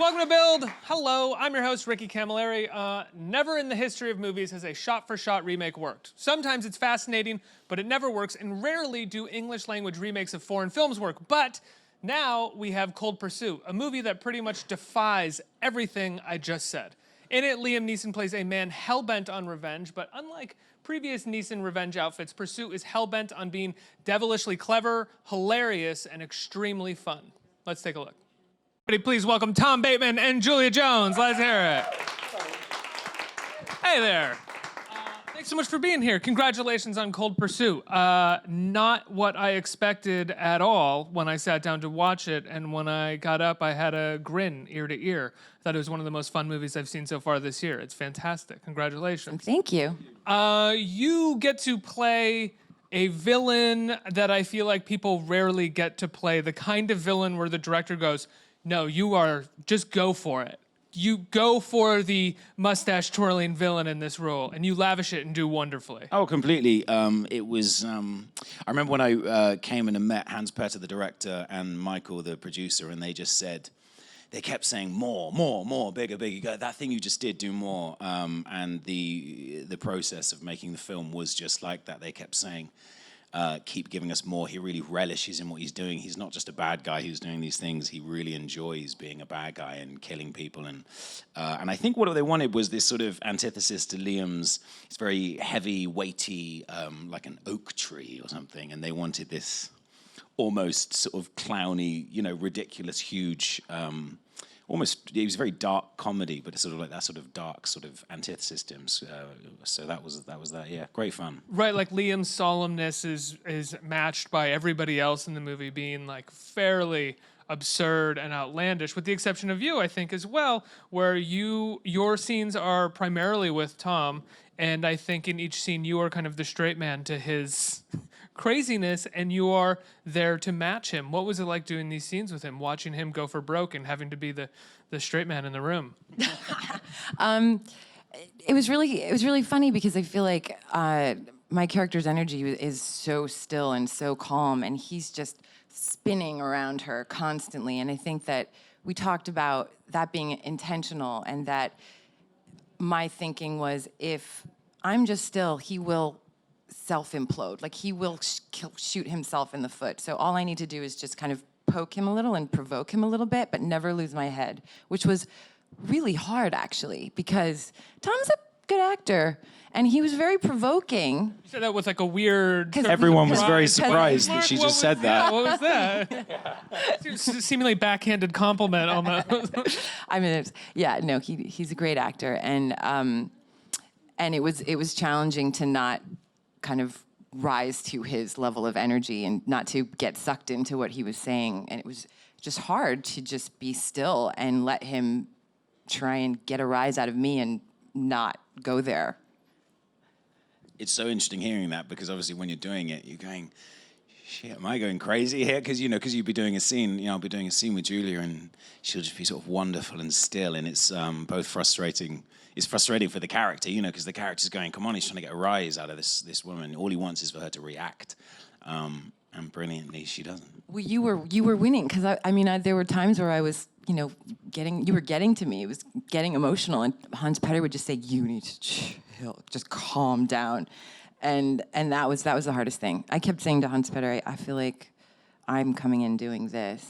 Welcome to Build. Hello, I'm your host, Ricky Camilleri. Never in the history of movies has a shot-for-shot remake worked. Sometimes it's fascinating, but it never works, and rarely do English language remakes of foreign films work. But now we have Cold Pursuit, a movie that pretty much defies everything I just said. In it, Liam Neeson plays a man hell-bent on revenge, but unlike previous Neeson revenge outfits, Pursuit is hell-bent on being devilishly clever, hilarious, and extremely fun. Let's take a look. Please welcome Tom Bateman and Julia Jones. Let's hear it. Hey there. Thanks so much for being here. Congratulations on Cold Pursuit. Not what I expected at all when I sat down to watch it, and when I got up, I had a grin ear to ear. I thought it was one of the most fun movies I've seen so far this year. It's fantastic. Congratulations. Thank you. You get to play a villain that I feel like people rarely get to play, the kind of villain where the director goes, no, just go for it. You go for the mustache-twirling villain in this role, and you lavish it and do wonderfully. Oh, completely. It was, I remember when I came in and met Hans Petter, the director, and Michael, the producer, and they kept saying more, bigger. You go, that thing you just did, do more. And the process of making the film was just like that. They kept saying, keep giving us more. He really relishes in what he's doing. He's not just a bad guy who's doing these things. He really enjoys being a bad guy and killing people. And I think what they wanted was this sort of antithesis to Liam's. It's very heavy, weighty, like an oak tree or something. And they wanted this almost sort of clowny, ridiculous, huge, almost, it was a very dark comedy, but it's sort of like that sort of dark sort of antithesis to him. So that was that, yeah, great fun. Right, like Liam's solemnness is matched by everybody else in the movie being like fairly absurd and outlandish, with the exception of you, I think, as well, where your scenes are primarily with Tom, and I think in each scene you are kind of the straight man to his craziness, and you are there to match him. What was it like doing these scenes with him, watching him go for broke and having to be the straight man in the room? It was really funny because I feel like my character's energy is so still and so calm, and he's just spinning around her constantly. And I think that we talked about that being intentional, and that my thinking was, if I'm just still, he will self-implode. Like, he will shoot himself in the foot. So all I need to do is just kind of poke him a little and provoke him a little bit, but never lose my head, which was really hard, actually, because Tom's a good actor, and he was very provoking. You said that with like a weird... Everyone was very surprised that she just said that. What was that? Seemingly backhanded compliment almost. I mean, he's a great actor, and it was challenging to not kind of rise to his level of energy and not to get sucked into what he was saying. And it was just hard to just be still and let him try and get a rise out of me and not go there. It's so interesting hearing that, because obviously when you're doing it, you're going, shit, am I going crazy here? Because you'd be doing a scene, I'll be doing a scene with Julia, and she'll just be sort of wonderful and still, and it's both frustrating. It's frustrating for the character, because the character's going, come on, he's trying to get a rise out of this woman. All he wants is for her to react, and brilliantly, she doesn't. Well, you were winning, because there were times where I was, you were getting to me. It was getting emotional, and Hans Petter would just say, "You need to chill, just calm down," and that was the hardest thing. I kept saying to Hans Petter, I feel like I'm coming in doing this.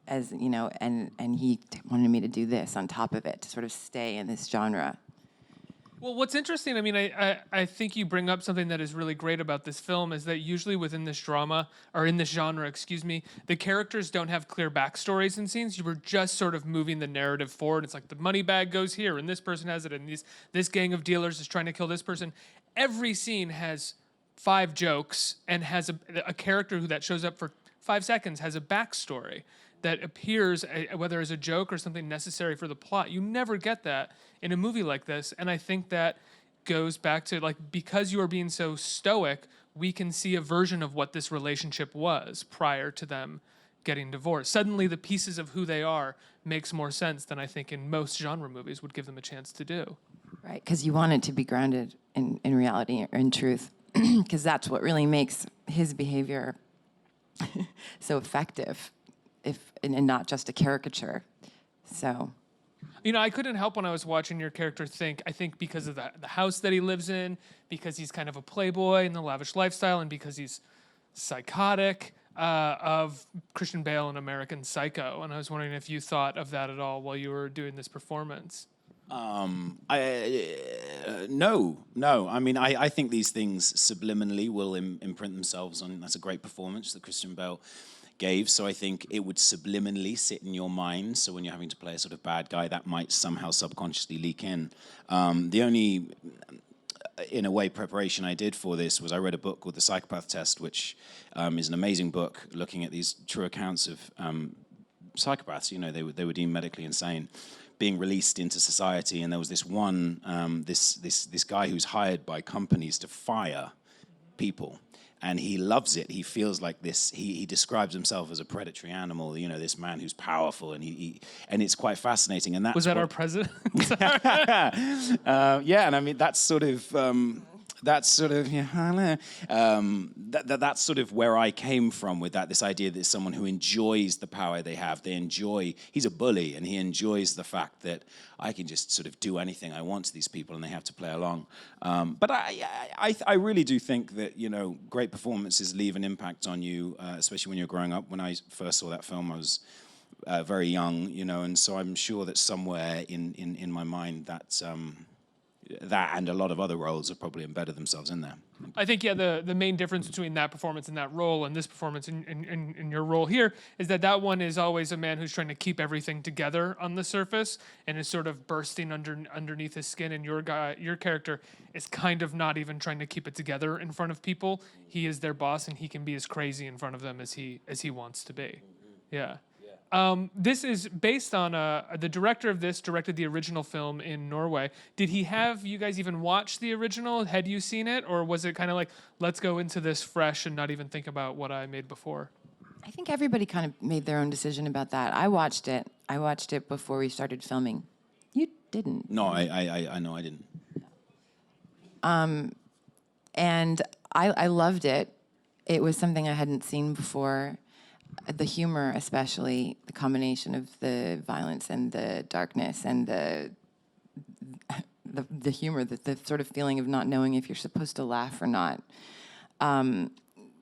As and he wanted me to do this on top of it to sort of stay in this genre. Well, what's interesting, I think you bring up something that is really great about this film, is that usually within this drama, or in this genre, the characters don't have clear backstories in scenes. You were just sort of moving the narrative forward. It's like the money bag goes here, and this person has it, and this gang of dealers is trying to kill this person. Every scene has 5 jokes and has a character that shows up for 5 seconds, has a backstory that appears, whether as a joke or something necessary for the plot. You never get that in a movie like this, and I think that goes back to, like, because you are being so stoic, we can see a version of what this relationship was prior to them getting divorced. Suddenly, the pieces of who they are makes more sense than I think in most genre movies would give them a chance to do. Right, because you want it to be grounded in reality or in truth, because that's what really makes his behavior so effective, and not just a caricature. So I couldn't help when I was watching your character I think because of the house that he lives in, because he's kind of a playboy in the lavish lifestyle, and because he's psychotic, of Christian Bale in American Psycho. And I was wondering if you thought of that at all while you were doing this performance. No. I mean, I think these things subliminally will imprint themselves on. That's a great performance that Christian Bale gave. So I think it would subliminally sit in your mind. So when you're having to play a sort of bad guy, that might somehow subconsciously leak in. The only, in a way, preparation I did for this was I read a book called The Psychopath Test, which is an amazing book looking at these true accounts of psychopaths. They were deemed medically insane, being released into society, and there was this one, this guy who's hired by companies to fire people, and he loves it. He feels like this. He describes himself as a predatory animal. This man who's powerful, and and it's quite fascinating. And Was that our president? yeah, and I mean that's sort of. That's sort of that's sort of where I came from with that. This idea that there's someone who enjoys the power they have. He's a bully, and he enjoys the fact that I can just sort of do anything I want to these people, and they have to play along. But I really do think that great performances leave an impact on you, especially when you're growing up. When I first saw that film, I was very young, and so I'm sure that somewhere in my mind that and a lot of other roles have probably embedded themselves in there. I think, the main difference between that performance and that role and this performance in your role here is that one is always a man who's trying to keep everything together on the surface and is sort of bursting underneath his skin, and your character is kind of not even trying to keep it together in front of people. He is their boss, and he can be as crazy in front of them as he wants to be. Yeah. This is based on the director of this directed the original film in Norway. Did he have you guys even watch the original? Had you seen it, or was it kind of like, let's go into this fresh and not even think about what I made before? I think everybody kind of made their own decision about that. I watched it before we started filming. You didn't. No, I know I didn't. And I loved it. It was something I hadn't seen before. The humor, especially the combination of the violence and the darkness and the humor, the sort of feeling of not knowing if you're supposed to laugh or not,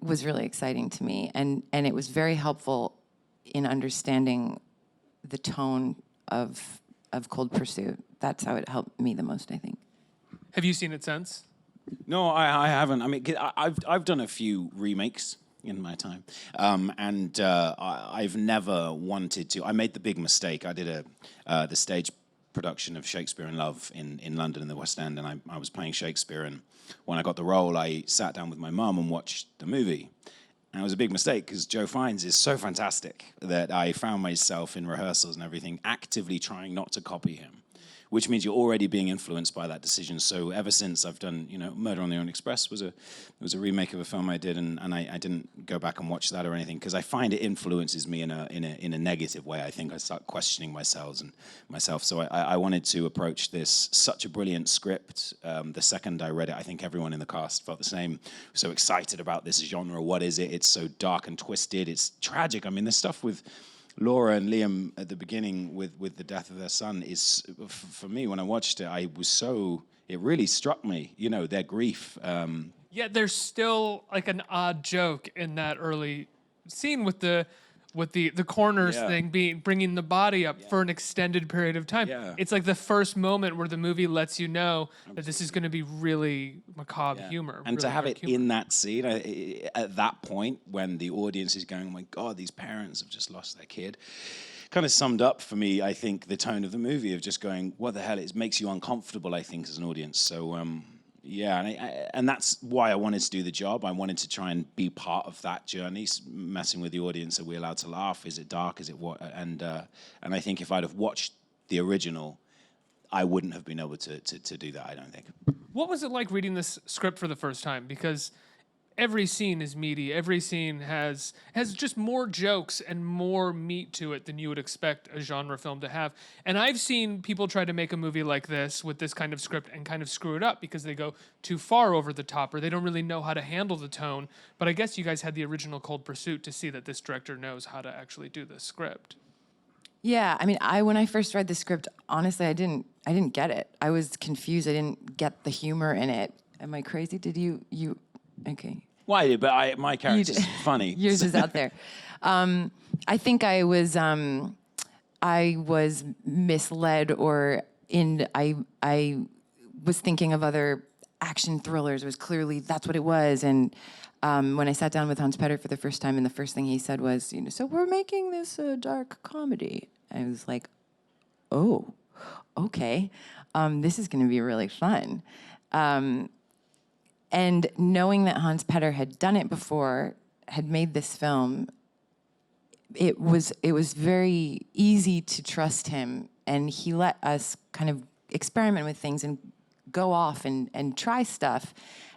was really exciting to me, and it was very helpful in understanding the tone of Cold Pursuit. That's how it helped me the most, I think. Have you seen it since? No, I haven't. I mean, I've done a few remakes in my time, and I've never wanted to. I made the big mistake. I did the stage production of Shakespeare in Love in London in the West End, and I was playing Shakespeare. And when I got the role, I sat down with my mum and watched the movie. And it was a big mistake because Joe Fiennes is so fantastic that I found myself in rehearsals and everything actively trying not to copy him, which means you're already being influenced by that decision. So ever since I've done, Murder on the Orient Express was a remake of a film I did, and I didn't go back and watch that or anything because I find it influences me in a negative way. I think I start questioning myself. So I wanted to approach this such a brilliant script. The second I read it, I think everyone in the cast felt the same. So excited about this genre. What is it? It's so dark and twisted. It's tragic. I mean, the stuff with Laura and Liam at the beginning with the death of their son is, for me, when I watched it, it really struck me, their grief. Yeah, there's still like an odd joke in that early scene with the coroner's thing bringing the body up for an extended period of time. Yeah. It's like the first moment where the movie lets you know that this is going to be really macabre humor. And really to have it humor. in that scene, at that point, when the audience is going, oh my God, these parents have just lost their kid, kind of summed up for me, I think, the tone of the movie of just going, what the hell? It makes you uncomfortable, I think, as an audience. So, and that's why I wanted to do the job. I wanted to try and be part of that journey, messing with the audience. Are we allowed to laugh? Is it dark? Is it what? And I think if I'd have watched the original, I wouldn't have been able to do that, I don't think. What was it like reading this script for the first time? Because every scene is meaty. Every scene has just more jokes and more meat to it than you would expect a genre film to have. And I've seen people try to make a movie like this with this kind of script and kind of screw it up because they go too far over the top or they don't really know how to handle the tone. But I guess you guys had the original Cold Pursuit to see that this director knows how to actually do the script. Yeah, I mean, when I first read the script, honestly, I didn't get it. I was confused. I didn't get the humor in it. Am I crazy? Did you? Okay. Why? But my character's funny. Yours is out there. I think I was misled, or I was thinking of other action thrillers. It was clearly that's what it was. And when I sat down with Hans Petter for the first time, and the first thing he said was, so we're making this dark comedy. I was like, oh, okay, this is going to be really fun. And knowing that Hans Petter had done it before, had made this film, it was very easy to trust him, and he let us kind of experiment with things and go off and try stuff.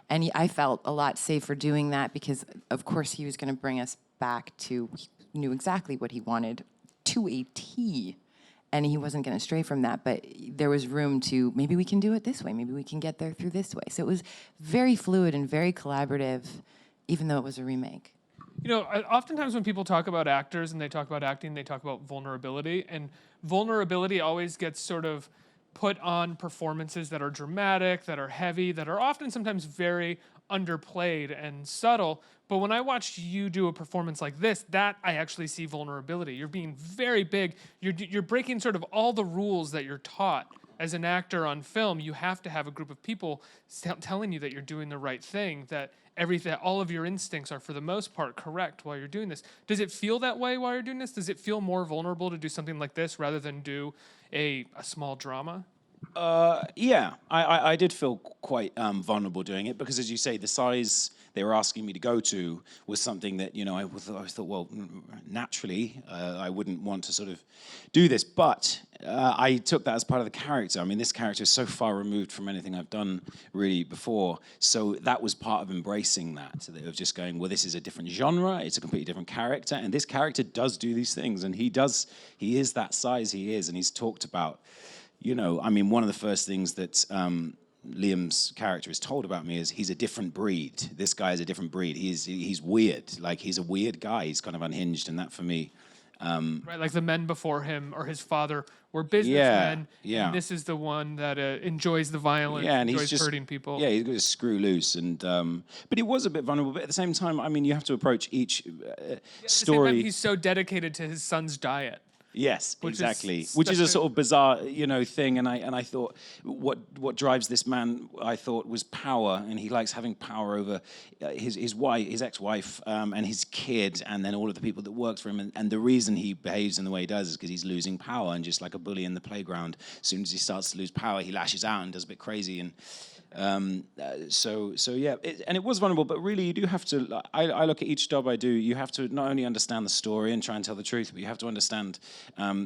And I felt a lot safer doing that because, of course, he was going to bring us back to, he knew exactly what he wanted to a T. And he wasn't going to stray from that, but there was room to, maybe we can do it this way, maybe we can get there through this way. So it was very fluid and very collaborative, even though it was a remake. Oftentimes when people talk about actors and they talk about acting, they talk about vulnerability. And vulnerability always gets sort of put on performances that are dramatic, that are heavy, that are often sometimes very underplayed and subtle. But when I watched you do a performance like this, that I actually see vulnerability. You're being very big. You're breaking sort of all the rules that you're taught. As an actor on film, you have to have a group of people telling you that you're doing the right thing, that all of your instincts are for the most part correct while you're doing this. Does it feel that way while you're doing this? Does it feel more vulnerable to do something like this rather than do a small drama? Yeah, I did feel quite vulnerable doing it because, as you say, the size they were asking me to go to was something that, I thought, well, naturally, I wouldn't want to sort of do this. But I took that as part of the character. I mean, this character is so far removed from anything I've done really before. So that was part of embracing that, of just going, well, this is a different genre. It's a completely different character. And this character does do these things. And he is that size he is. And he's talked about, one of the first things that Liam's character is told about me is he's a different breed. This guy is a different breed. He's weird. Like, he's a weird guy. He's kind of unhinged, and that for me. Right, like the men before him or his father were businessmen. Yeah. And this is the one that enjoys the violence, and enjoys he's just hurting people. Yeah, he's got to screw loose, and but it was a bit vulnerable. But at the same time, you have to approach each story. At the same time, he's so dedicated to his son's diet. Yes, exactly. Which is a sort of bizarre, thing. And I thought, what drives this man? I thought was power, and he likes having power over his wife, his ex-wife, and his kid, and then all of the people that work for him. And the reason he behaves in the way he does is because he's losing power, and just like a bully in the playground, as soon as he starts to lose power, he lashes out and does a bit crazy. And so yeah, and it was vulnerable, but really you do have to, I look at each job I do, you have to not only understand the story and try and tell the truth, but you have to understand,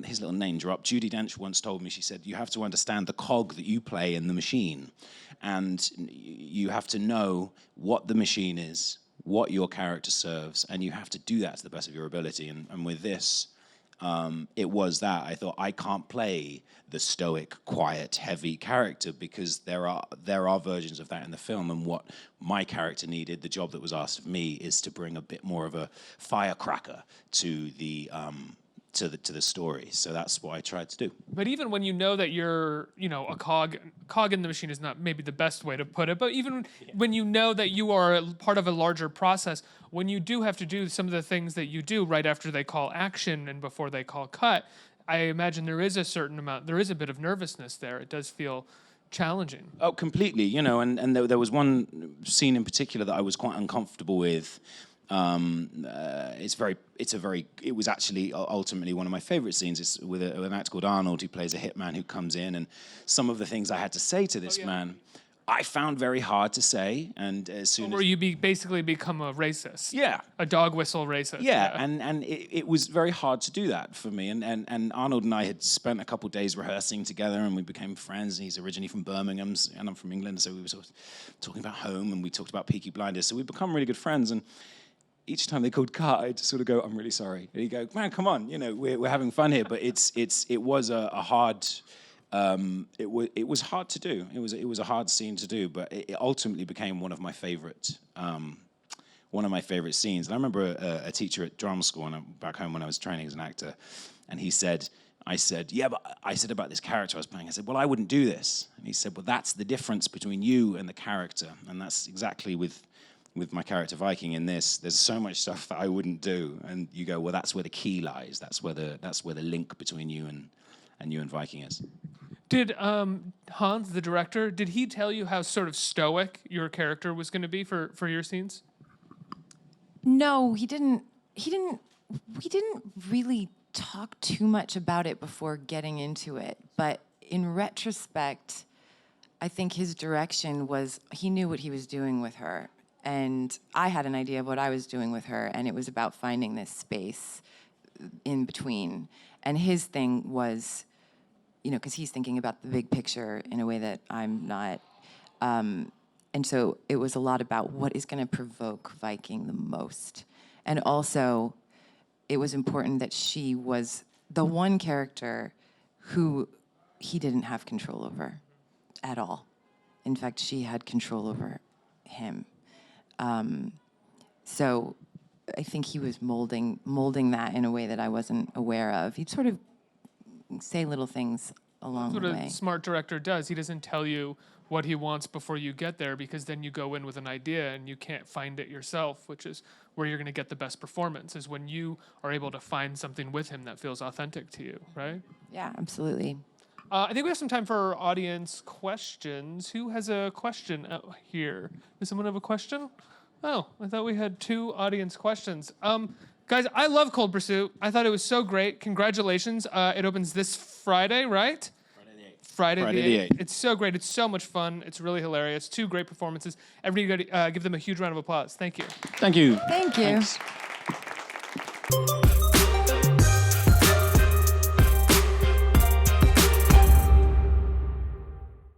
his little name drop, Judi Dench once told me, she said, you have to understand the cog that you play in the machine, and you have to know what the machine is, what your character serves, and you have to do that to the best of your ability, and with this, it was that I thought I can't play the stoic, quiet, heavy character because there are versions of that in the film, and what my character needed, the job that was asked of me, is to bring a bit more of a firecracker to the story. So that's what I tried to do. But even when you know that you're, a cog in the machine is not maybe the best way to put it, but even when you know that you are part of a larger process, when you do have to do some of the things that you do right after they call action and before they call cut, I imagine there is a bit of nervousness there. It does feel challenging. Oh, completely, and there was one scene in particular that I was quite uncomfortable with. It was actually ultimately one of my favorite scenes. It's with an actor called Arnold who plays a hitman who comes in, and some of the things I had to say to this man, I found very hard to say. And as soon as you basically become a racist, a dog whistle racist, and it was very hard to do that for me. And Arnold and I had spent a couple of days rehearsing together, and we became friends. And he's originally from Birmingham, and I'm from England, so we were sort of talking about home, and we talked about Peaky Blinders. So we've become really good friends. And each time they called cut, I'd sort of go, I'm really sorry. And he'd go, man, come on, we're having fun here. But it was a hard, it was hard to do. It was a hard scene to do, but it ultimately became one of my favorite scenes. And I remember a teacher at drama school back home when I was training as an actor, and he said, I said, yeah, but I said about this character I was playing, I said, well, I wouldn't do this. And he said, well, that's the difference between you and the character. And that's exactly with my character Viking in this. There's so much stuff that I wouldn't do. And you go, well, that's where the key lies. That's where the link between you and Viking is. Did Hans, the director, did he tell you how sort of stoic your character was going to be for your scenes? No, he didn't. We didn't really talk too much about it before getting into it. But in retrospect, I think his direction was he knew what he was doing with her. And I had an idea of what I was doing with her, and it was about finding this space in between. And his thing was, you know, because he's thinking about the big picture in a way that I'm not. And so it was a lot about what is going to provoke Viking the most. And also, it was important that she was the one character who he didn't have control over at all. In fact, she had control over him. So I think he was molding that in a way that I wasn't aware of. He'd sort of say little things along the That's what way. a smart director does. He doesn't tell you what he wants before you get there, because then you go in with an idea and you can't find it yourself, which is where you're going to get the best performance, is when you are able to find something with him that feels authentic to you, right? Yeah, absolutely. I think we have some time for audience questions. Who has a question out here? Does someone have a question? Oh, I thought we had 2 audience questions. Guys, I love Cold Pursuit. I thought it was so great. Congratulations. It opens this Friday, right? Friday the 8th. It's so great. It's so much fun. It's really hilarious. 2 great performances. Everybody give them a huge round of applause. Thank you. Thank you. Thank you. Thanks.